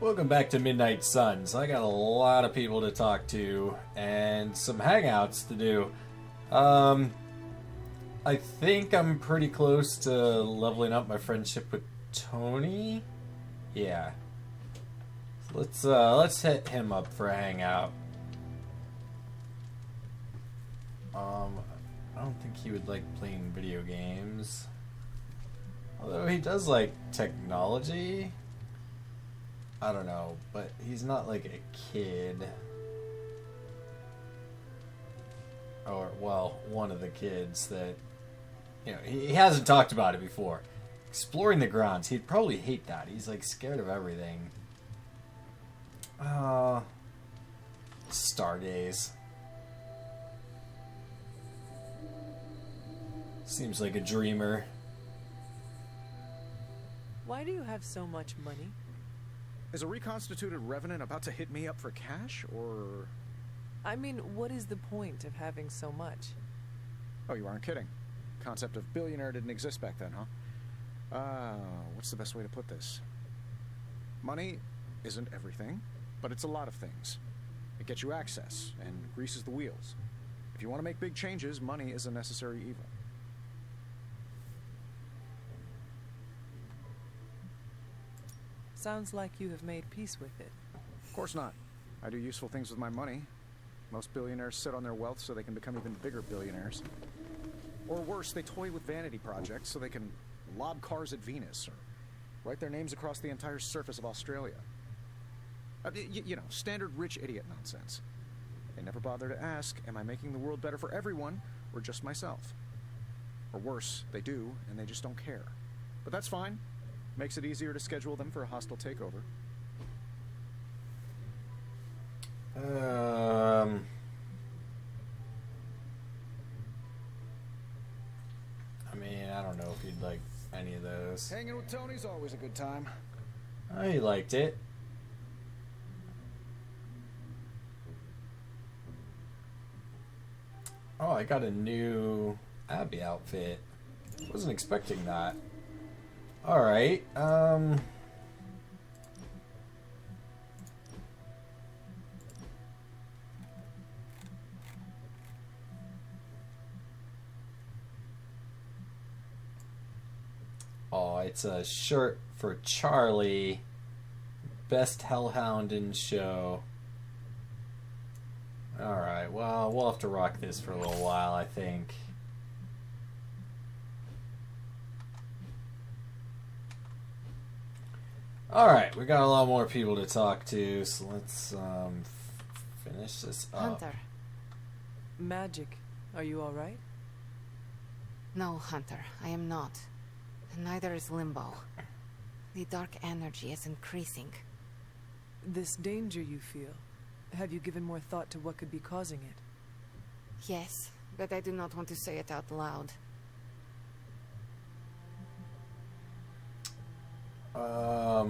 Welcome back to Midnight Suns. I got a lot of people to talk to and some hangouts to do. I think I'm pretty close to leveling up my friendship with Tony. Yeah. Let's hit him up for a hangout. I don't think he would like playing video games. Although he does like technology. I don't know, but he's not like a kid. Or, well, one of the kids that, you know, he hasn't talked about it before. Exploring the grounds, he'd probably hate that. He's like scared of everything. Stargaze. Seems like a dreamer. Why do you have so much money? Is a reconstituted revenant about to hit me up for cash, or...? I mean, what is the point of having so much? Oh, you aren't kidding. Concept of billionaire didn't exist back then, huh? What's the best way to put this? Money isn't everything, but it's a lot of things. It gets you access, and greases the wheels. If you want to make big changes, money is a necessary evil. Sounds like you have made peace with it. Of course not. I do useful things with my money. Most billionaires sit on their wealth so they can become even bigger billionaires. Or worse, they toy with vanity projects so they can lob cars at Venus or write their names across the entire surface of Australia. You know, standard rich idiot nonsense. They never bother to ask, am I making the world better for everyone or just myself? Or worse, they do, and they just don't care. But that's fine. Makes it easier to schedule them for a hostile takeover. I mean, I don't know if you'd like any of those. Hanging with Tony's always a good time. Oh, he liked it. Oh, I got a new Abby outfit. Wasn't expecting that. Alright, oh, it's a shirt for Charlie. Best Hellhound in show. Alright, well, we'll have to rock this for a little while, I think. Alright, we got a lot more people to talk to, so let's finish this up. Hunter. Magic. Are you alright? No, Hunter, I am not. Neither is Limbo. The dark energy is increasing. This danger you feel, have you given more thought to what could be causing it? Yes, but I do not want to say it out loud. I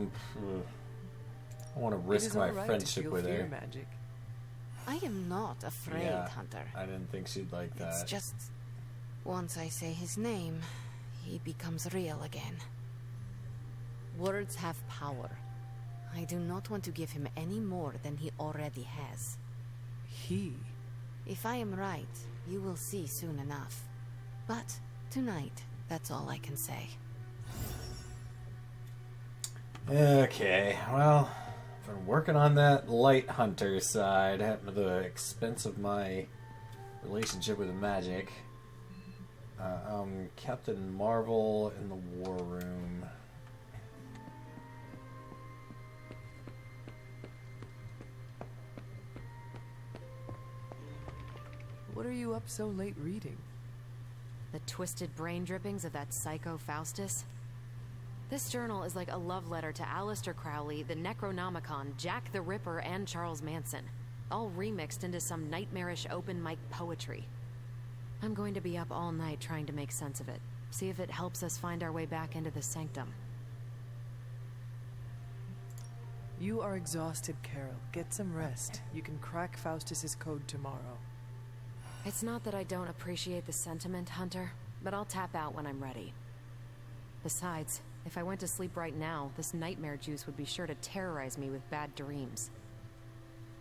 want to risk my friendship with her. Magic. I am not afraid, Yeah, Hunter. I didn't think she'd like that. It's just... once I say his name, he becomes real again. Words have power. I do not want to give him any more than he already has. He? If I am right, you will see soon enough. But tonight, that's all I can say. Okay, well, I've been working on that light hunter side at the expense of my relationship with magic. Captain Marvel in the war room. What are you up so late reading? The twisted brain drippings of that psycho Faustus? This journal is like a love letter to Aleister Crowley, the Necronomicon, Jack the Ripper, and Charles Manson, all remixed into some nightmarish open mic poetry. I'm going to be up all night trying to make sense of it, see if it helps us find our way back into the sanctum. You are exhausted, Carol. Get some rest. You can crack Faustus's code tomorrow. It's not that I don't appreciate the sentiment, Hunter, but I'll tap out when I'm ready. Besides, If I went to sleep right now, this nightmare juice would be sure to terrorize me with bad dreams.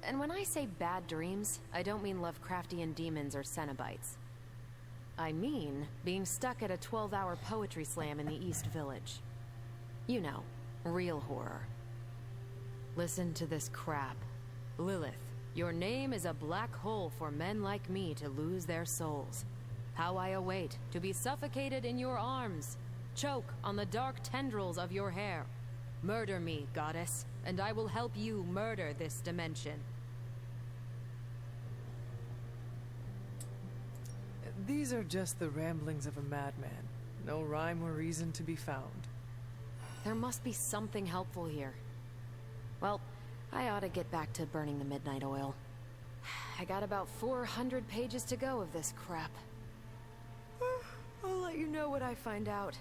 And when I say bad dreams, I don't mean Lovecraftian demons or Cenobites. I mean being stuck at a 12-hour poetry slam in the East Village. You know, real horror. Listen to this crap. Lilith, your name is a black hole for men like me to lose their souls. How I await to be suffocated in your arms. Choke on the dark tendrils of your hair. Murder me, goddess, and I will help you murder this dimension. These are just the ramblings of a madman. No rhyme or reason to be found. There must be something helpful here. Well, I ought to get back to burning the midnight oil. I got about 400 pages to go of this crap. I'll let you know what I find out.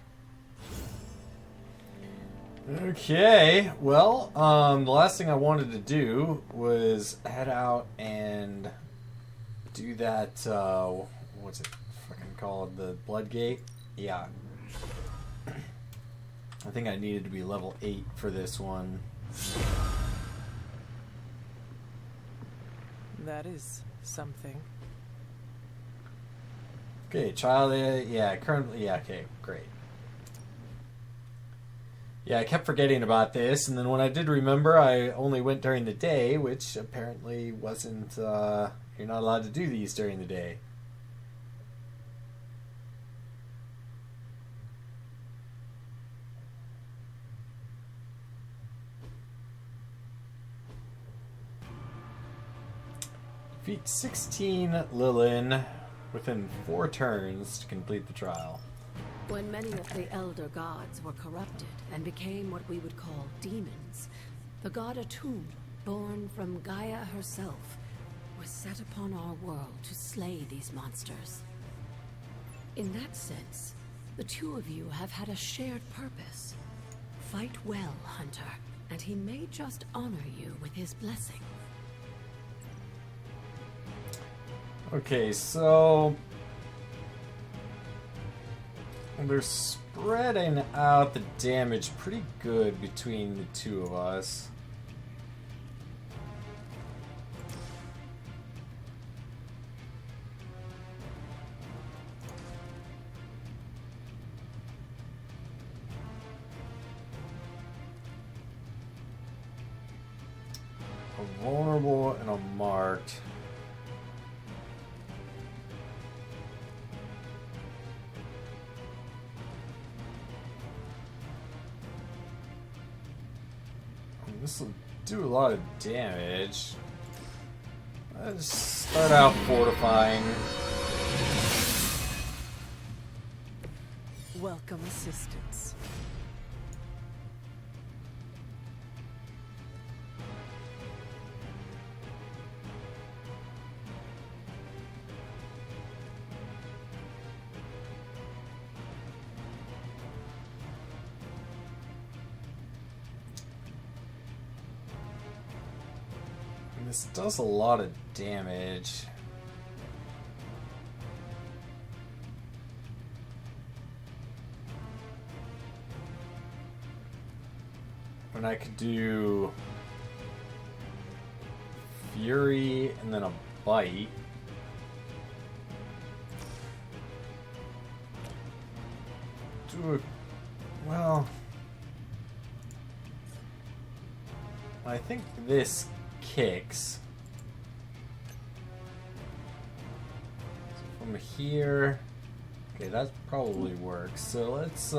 Okay, well, the last thing I wanted to do was head out and do that, what's it fucking called? The Bloodgate? Yeah. I think I needed to be level 8 for this one. That is something. Okay, child, yeah, currently, yeah, okay, great. Yeah, I kept forgetting about this, and then when I did remember, I only went during the day, which apparently wasn't, you're not allowed to do these during the day. Defeat 16 Lilin within 4 turns to complete the trial. When many of the elder gods were corrupted and became what we would call demons, the god Atum, born from Gaia herself, was set upon our world to slay these monsters. In that sense, the two of you have had a shared purpose. Fight well, Hunter, and he may just honor you with his blessing. Okay, so they're spreading out the damage pretty good between the two of us. A vulnerable and a marked. This will do a lot of damage. Let's start out fortifying. Welcome assistance. This does a lot of damage. And I could do Fury and then a Bite. Do a, well, I think this kicks. So from here, okay, that probably works. So let's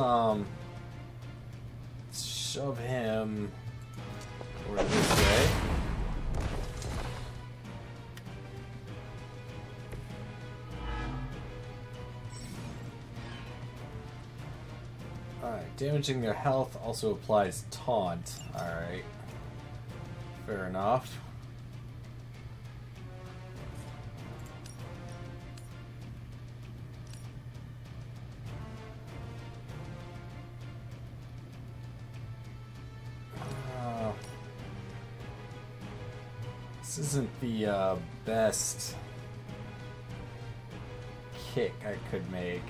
shove him over this way. Alright, damaging their health also applies taunt. Alright. Fair enough. This isn't the best kick I could make.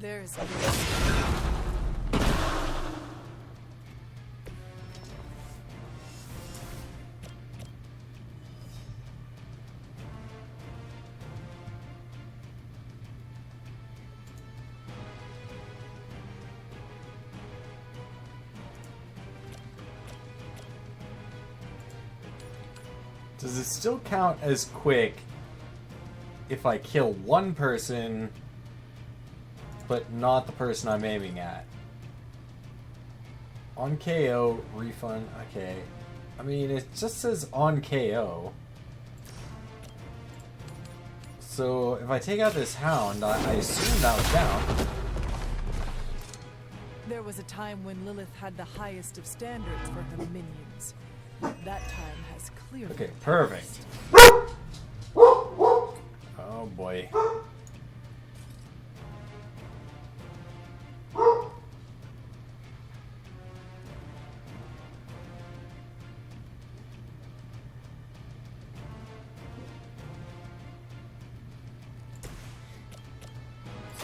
There's Does it still count as quick if I kill one person, but not the person I'm aiming at? On KO, refund, okay. I mean, it just says on KO. So, if I take out this hound, I assume that was down. There was a time when Lilith had the highest of standards for her minions. That time has clearly Okay, perfect. Oh boy.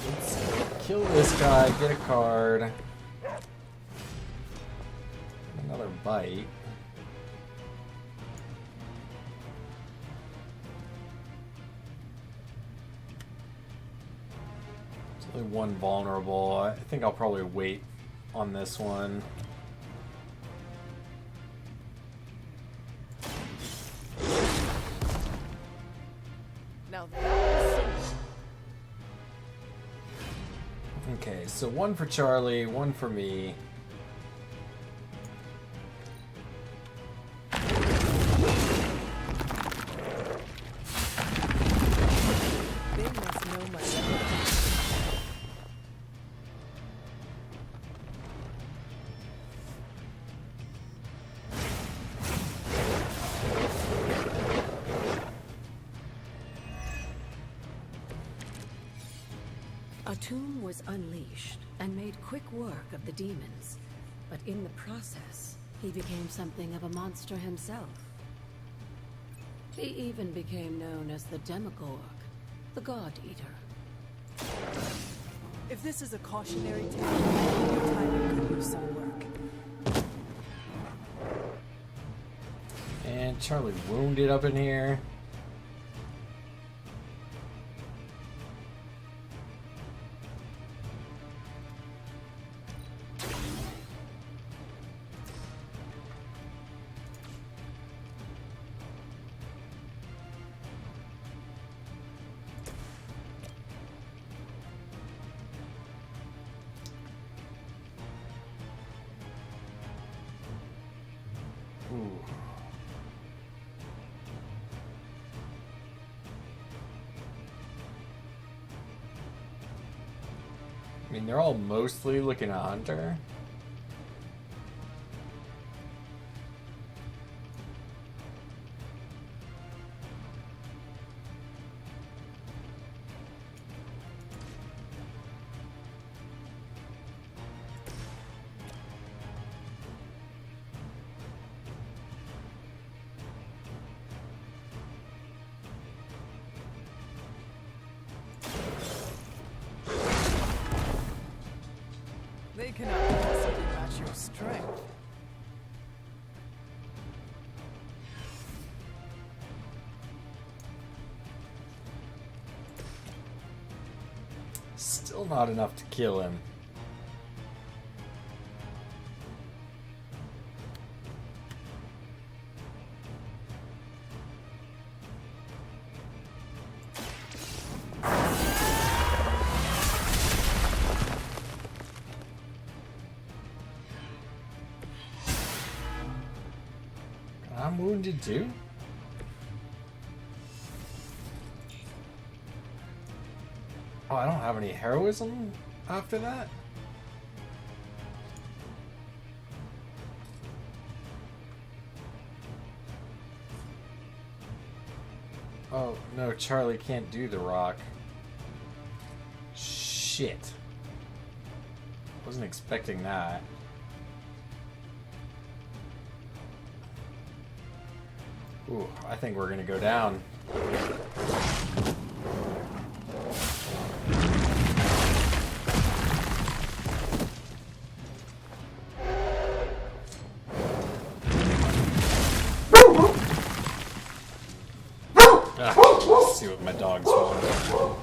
Let's kill this guy, get a card. Another bite. Only one vulnerable. I think I'll probably wait on this one. now. That Okay, so one for Charlie, one for me. they must know my. Atum was unleashed and made quick work of the demons, but in the process, he became something of a monster himself. He even became known as the Demogorg, the God Eater. If this is a cautionary tale, your timing could use some work. And Charlie wounded up in here. Ooh. I mean, they're all mostly looking at Hunter. They cannot possibly match your strength. Still not enough to kill him. I'm wounded too? Oh, I don't have any heroism after that? Oh, no, Charlie can't do the rock. Shit. Wasn't expecting that. Ooh, I think we're gonna go down. see what my dogs want.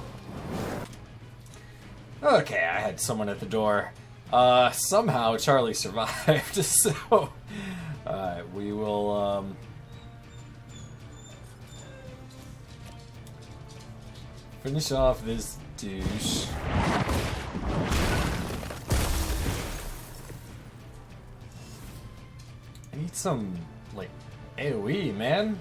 Okay, I had someone at the door. Somehow Charlie survived, so... Alright, we will, finish off this douche. I need some, like, AoE, man.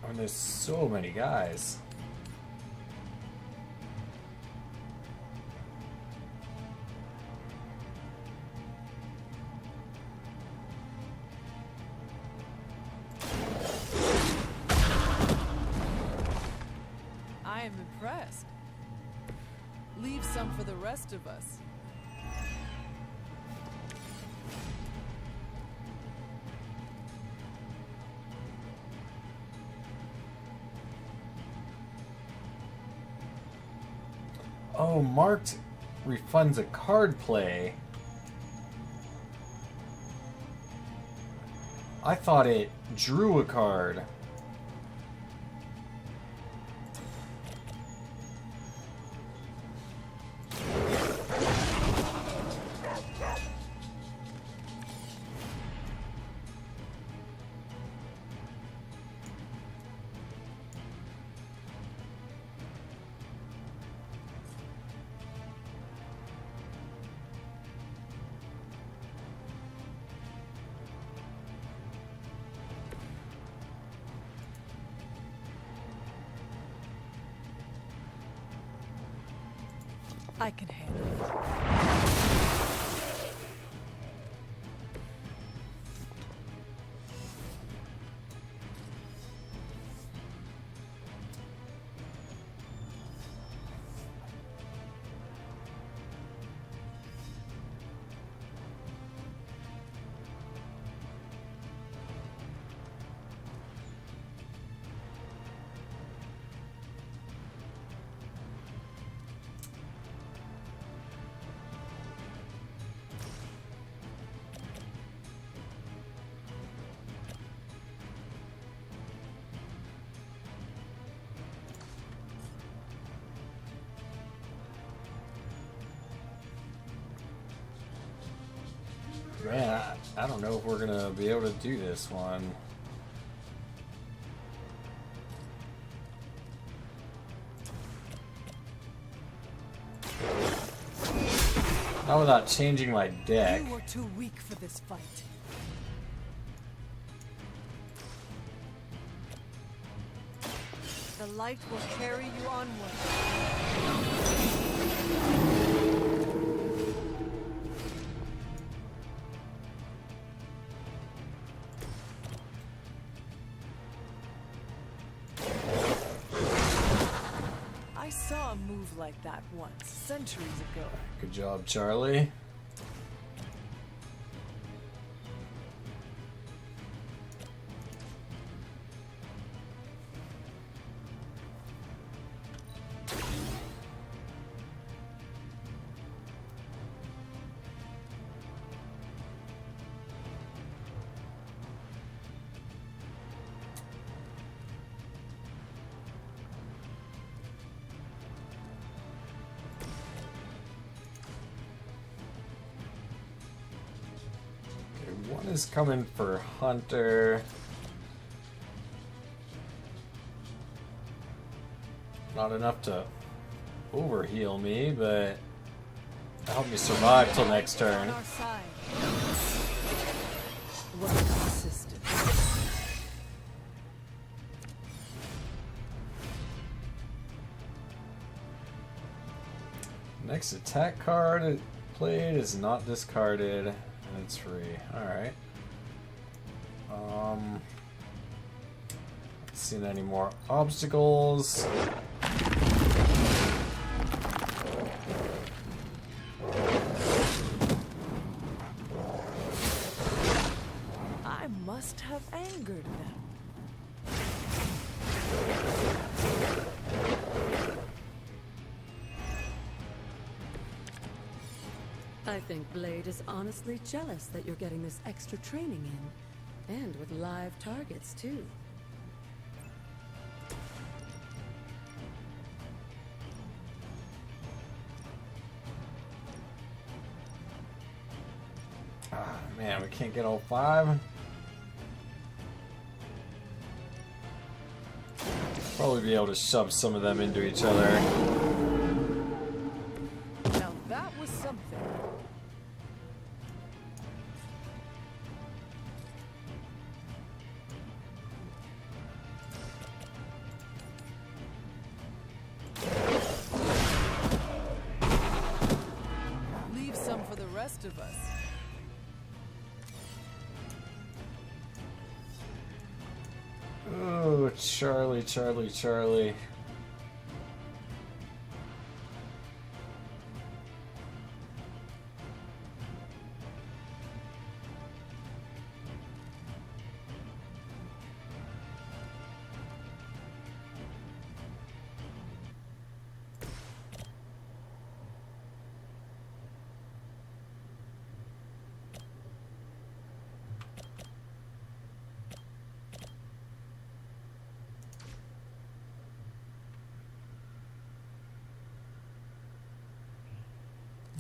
And there's so many guys. I am impressed. Leave some for the rest of us. Oh, marked refunds a card play. I thought it drew a card. I can handle it. Man, I don't know if we're gonna be able to do this one. Not without changing my deck. You are too weak for this fight. The light will carry you onward. I saw a move like that once, centuries ago. Good job, Charlie. One is coming for Hunter. Not enough to overheal me, but help me survive till next turn. On our side. Welcome, assistant. Next attack card played is not discarded, and it's free. Alright. seen any more obstacles. I must have angered them. I think Blade is honestly jealous that you're getting this extra training in. And with live targets, too. Ah, man, we can't get all 5. Probably be able to shove some of them into each other. Now that was something. Leave some for the rest of us. Oh, Charlie, Charlie, Charlie.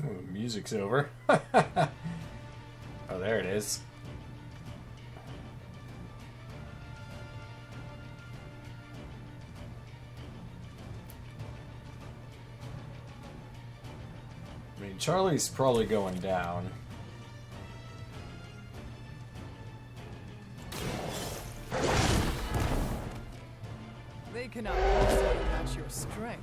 Oh, the music's over. Oh, there it is. I mean, Charlie's probably going down. They cannot possibly match your strength.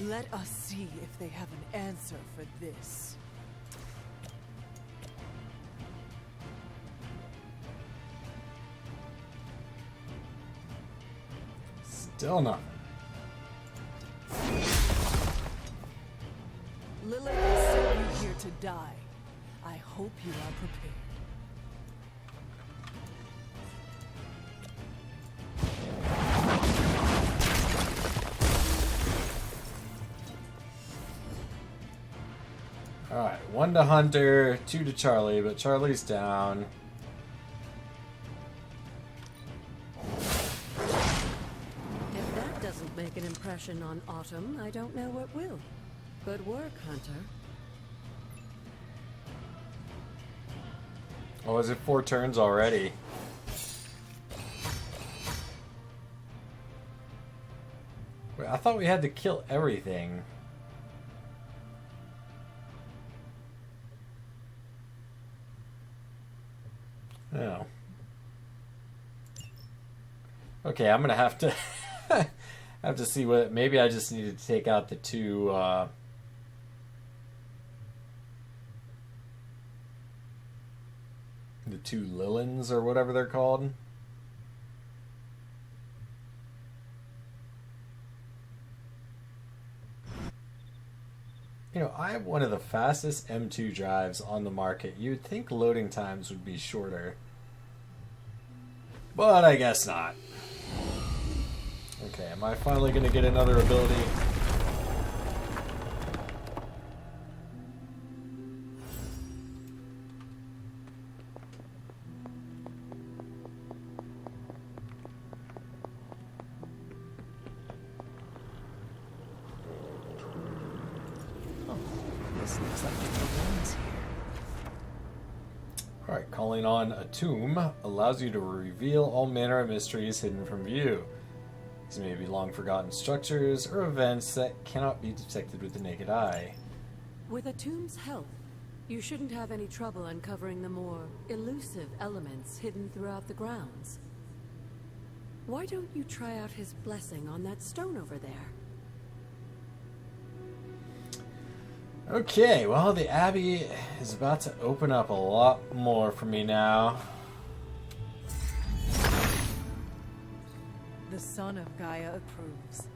Let us see if they have an answer for this. Still nothing. Lilith has sent you here to die. I hope you are prepared. Alright, 1 to Hunter, 2 to Charlie, but Charlie's down. If that doesn't make an impression on Autumn, I don't know what will. Good work, Hunter. Oh, is it 4 turns already? Wait, I thought we had to kill everything. No. Okay, I'm gonna have to have to see what. Maybe I just needed to take out the 2. The 2 Lilins or whatever they're called. You know, I have one of the fastest M2 drives on the market. You'd think loading times would be shorter. But I guess not. Okay, am I finally going to get another ability? Alright, calling on a tomb allows you to reveal all manner of mysteries hidden from view. These may be long forgotten structures or events that cannot be detected with the naked eye. With a tomb's help, you shouldn't have any trouble uncovering the more elusive elements hidden throughout the grounds. Why don't you try out his blessing on that stone over there? Okay, well, the Abbey is about to open up a lot more for me now. The son of Gaia approves.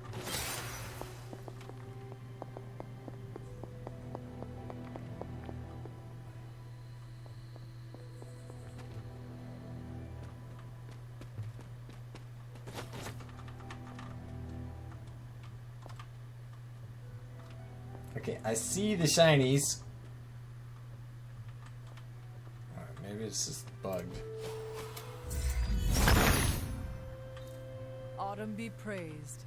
Okay, I see the shinies. Alright, maybe it's just bugged. Autumn be praised.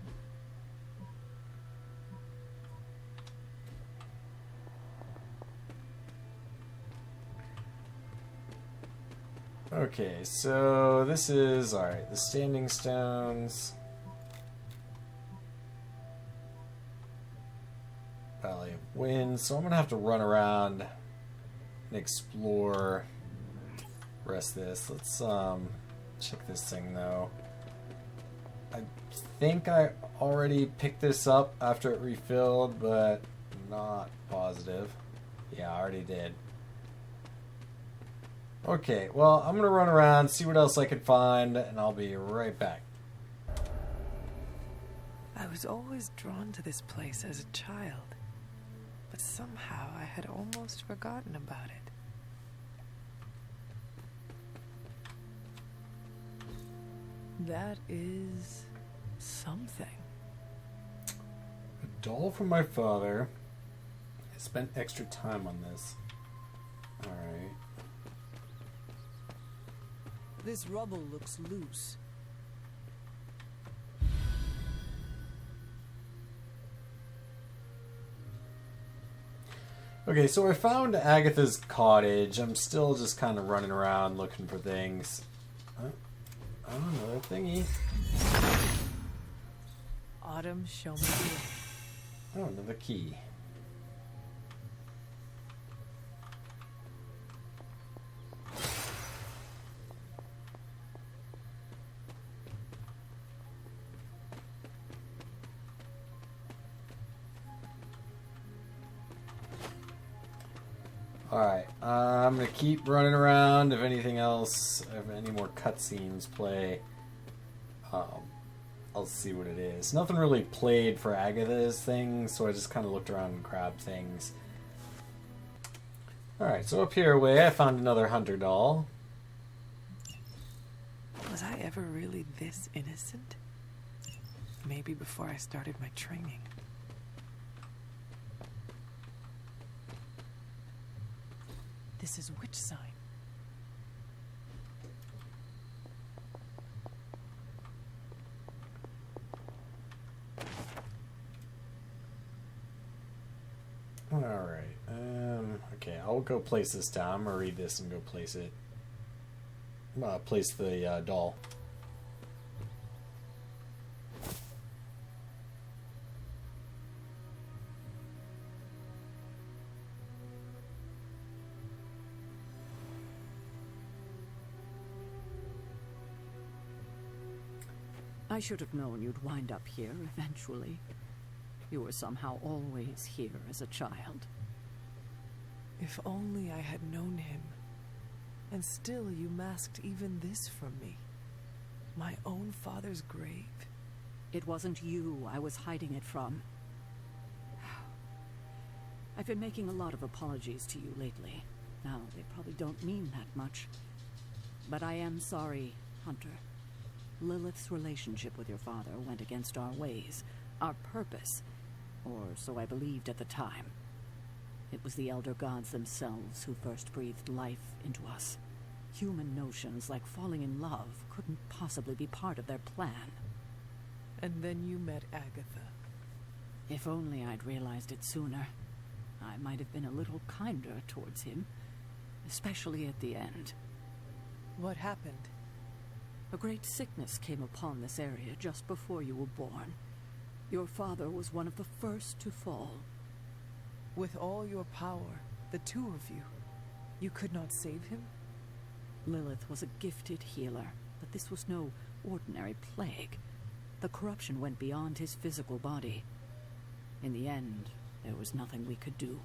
Okay, so this is, alright, the Standing Stones. Valley of Winds. So I'm going to have to run around and explore the rest of this. Let's check this thing, though. I think I already picked this up after it refilled, but not positive. Yeah, I already did. Okay, well, I'm going to run around, see what else I can find, and I'll be right back. I was always drawn to this place as a child, but somehow I had almost forgotten about it. That is something. A doll from my father. I spent extra time on this. Alright. This rubble looks loose. Okay, so I found Agatha's cottage. I'm still just kind of running around looking for things. Oh, another thingy. Autumn, show me the way. Oh, another key. Alright, I'm gonna keep running around. If anything else, if any more cutscenes play, I'll see what it is. Nothing really played for Agatha's thing, so I just kind of looked around and grabbed things. Alright, so up here away, I found another hunter doll. Was I ever really this innocent? Maybe before I started my training. This is which sign? Alright, okay, I'll go place this down. I'm gonna read this and go place it. Place the doll. I should have known you'd wind up here eventually. You were somehow always here as a child. If only I had known him. And still you masked even this from me. My own father's grave. It wasn't you I was hiding it from. I've been making a lot of apologies to you lately. Now, they probably don't mean that much. But I am sorry, Hunter. Lilith's relationship with your father went against our ways, our purpose, or so I believed at the time. It was the Elder Gods themselves who first breathed life into us. Human notions like falling in love couldn't possibly be part of their plan. And then you met Agatha. If only I'd realized it sooner. I might have been a little kinder towards him. especially at the end. What happened? A great sickness came upon this area just before you were born. Your father was one of the first to fall. With all your power, the two of you, you could not save him? Lilith was a gifted healer, but this was no ordinary plague. The corruption went beyond his physical body. In the end, there was nothing we could do.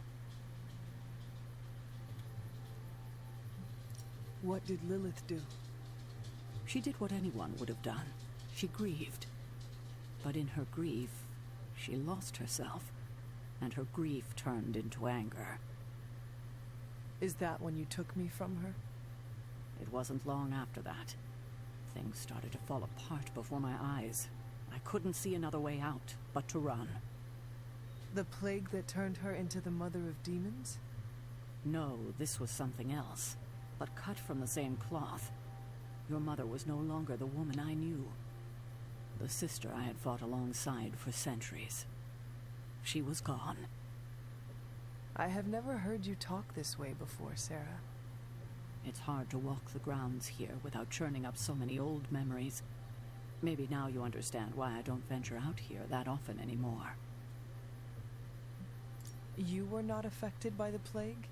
What did Lilith do? She did what anyone would have done. She grieved. But in her grief, she lost herself, and her grief turned into anger. Is that when you took me from her? It wasn't long after that. Things started to fall apart before my eyes. I couldn't see another way out but to run. The plague that turned her into the mother of demons? No, this was something else, but cut from the same cloth. Your mother was no longer the woman I knew. The sister I had fought alongside for centuries. She was gone. I have never heard you talk this way before, Sarah. It's hard to walk the grounds here without churning up so many old memories. Maybe now you understand why I don't venture out here that often anymore. You were not affected by the plague?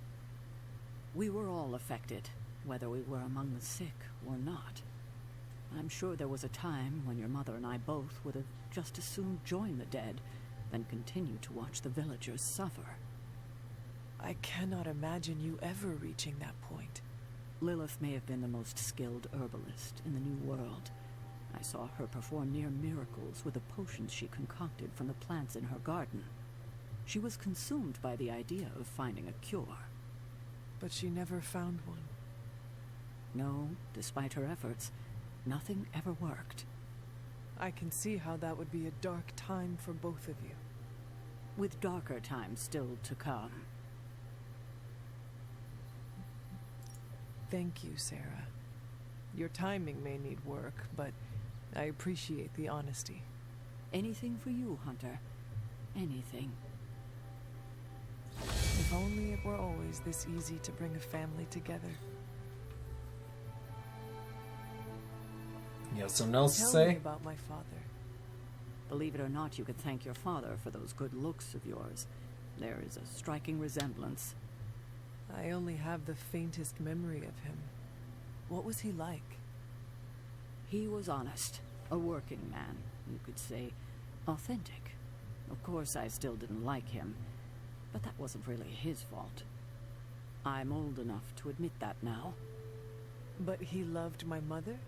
We were all affected, whether we were among the sick or not. I'm sure there was a time when your mother and I both would have just as soon joined the dead than continue to watch the villagers suffer. I cannot imagine you ever reaching that point. Lilith may have been the most skilled herbalist in the New World. I saw her perform near miracles with the potions she concocted from the plants in her garden. She was consumed by the idea of finding a cure. But she never found one. No, despite her efforts, nothing ever worked. I can see how that would be a dark time for both of you. With darker times still to come. Thank you, Sarah. Your timing may need work, but I appreciate the honesty. Anything for you, Hunter. Anything. If only it were always this easy to bring a family together. You have something else to Tell say? me about my father. Believe it or not, you could thank your father for those good looks of yours. There is a striking resemblance. I only have the faintest memory of him. What was he like? He was honest. A working man, you could say. Authentic. Of course, I still didn't like him. But that wasn't really his fault. I'm old enough to admit that now. But he loved my mother?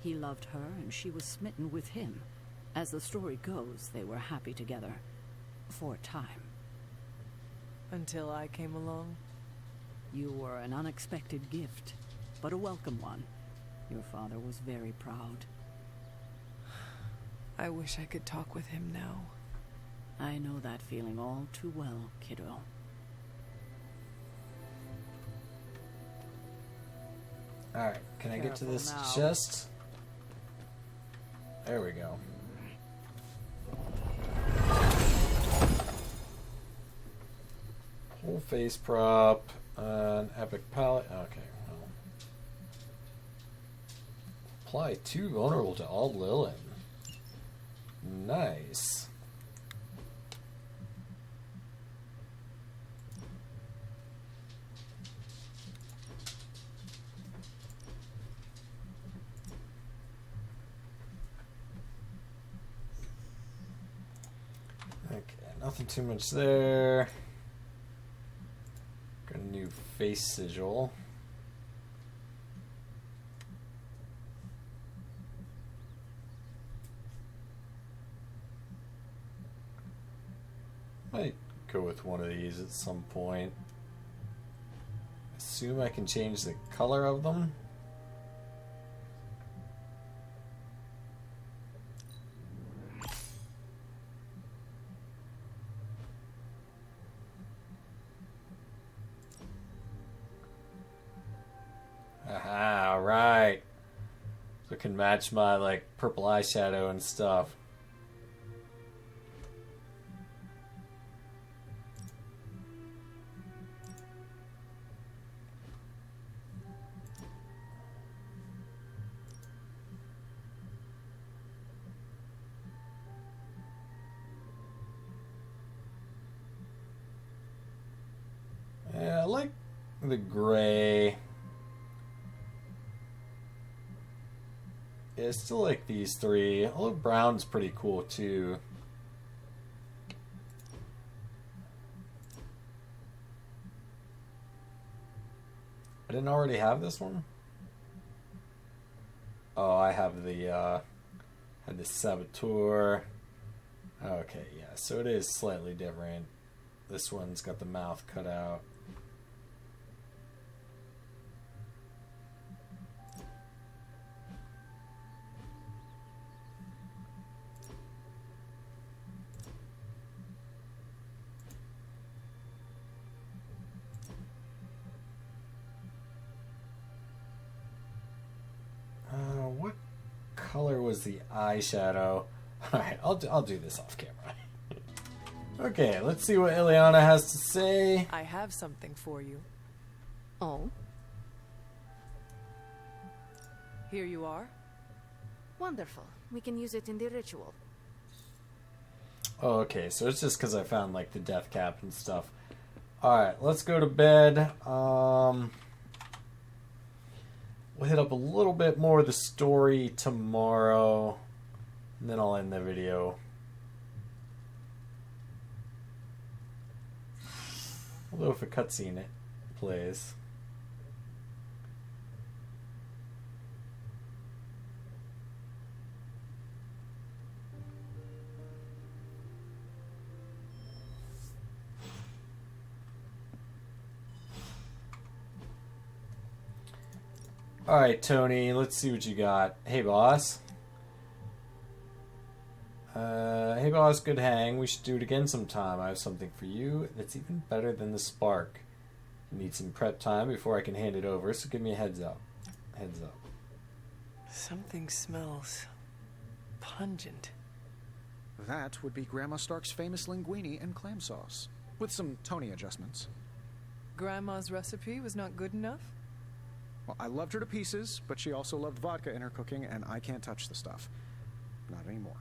He loved her, and she was smitten with him. As the story goes, they were happy together. For a time. Until I came along? You were an unexpected gift, but a welcome one. Your father was very proud. I wish I could talk with him now. I know that feeling all too well, kiddo. Alright, can I get to Careful this now. chest? There we go. Whole face prop, an epic palette. Okay, well. Apply 2 vulnerable to all Lilin. Nice. Okay, nothing too much there. Got a new face sigil. Might go with one of these at some point. Assume I can change the color of them. Aha, alright. So it can match my like purple eyeshadow and stuff. the gray. Yeah, I still like these three. Although brown's pretty cool too. I didn't already have this one? Oh, I have the had the Saboteur. Okay, yeah, so it is slightly different. This one's got the mouth cut out. What color was the eyeshadow? Alright, I'll do this off camera. Okay, let's see what Ileana has to say. I have something for you. Oh, Here you are. wonderful. We can use it in the ritual. Oh, okay, so it's just because I found, like, the death cap and stuff. Alright, let's go to bed. We'll hit up a little bit more of the story tomorrow, and then I'll end the video. Although if a cutscene it plays. Alright, Tony, let's see what you got. Hey, boss. Hey, boss, good hang. We should do it again sometime. I have something for you that's even better than the spark. I need some prep time before I can hand it over, so give me a heads up. Heads up. Something smells pungent. That would be Grandma Stark's famous linguine and clam sauce, with some Tony adjustments. Grandma's recipe was not good enough? Well, I loved her to pieces, but she also loved vodka in her cooking, and I can't touch the stuff. Not anymore.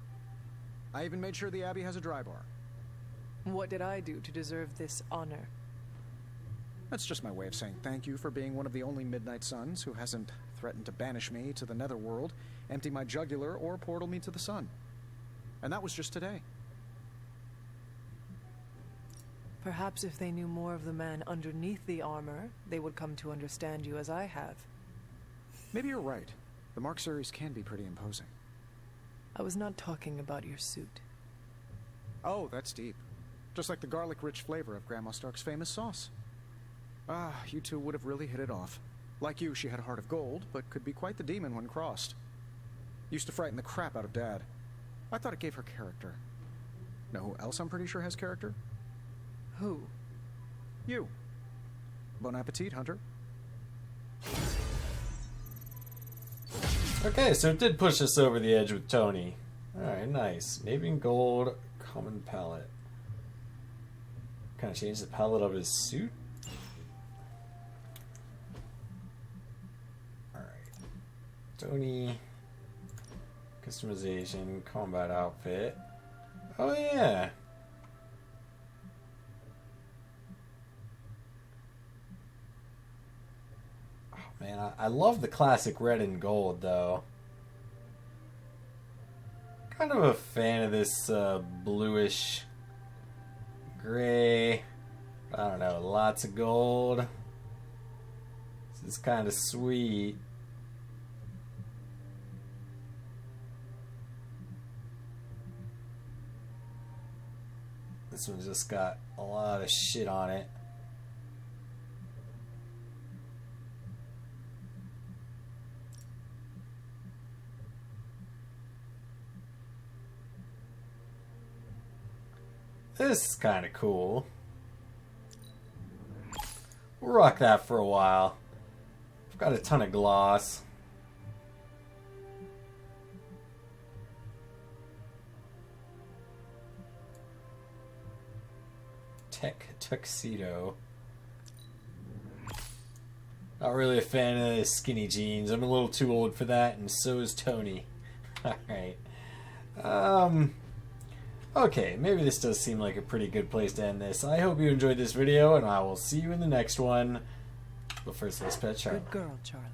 I even made sure the Abbey has a dry bar. What did I do to deserve this honor? That's just my way of saying thank you for being one of the only Midnight Suns who hasn't threatened to banish me to the Netherworld, empty my jugular, or portal me to the sun. And that was just today. Perhaps if they knew more of the man underneath the armor, they would come to understand you as I have. Maybe you're right. The Mark series can be pretty imposing. I was not talking about your suit. Oh, that's deep. Just like the garlic-rich flavor of Grandma Stark's famous sauce. Ah, you two would have really hit it off. Like you, she had a heart of gold, but could be quite the demon when crossed. Used to frighten the crap out of Dad. I thought it gave her character. Know who else I'm pretty sure has character? Who? You. Bon appetit, Hunter. Okay, so it did push us over the edge with Tony. Alright, nice. Navy and gold, common palette. Kind of changed the palette of his suit. Alright. Tony. Customization, combat outfit. Oh, yeah. Man, I love the classic red and gold, though. Kind of a fan of this bluish gray. I don't know, lots of gold. This is kind of sweet. This one's just got a lot of shit on it. This is kind of cool. We'll rock that for a while. I've got a ton of gloss. Tech tuxedo. Not really a fan of the skinny jeans. I'm a little too old for that, and so is Tony. Alright. Okay, maybe this does seem like a pretty good place to end this. I hope you enjoyed this video, and I will see you in the next one. But first, let's pet Charlie. Good girl, Charlie.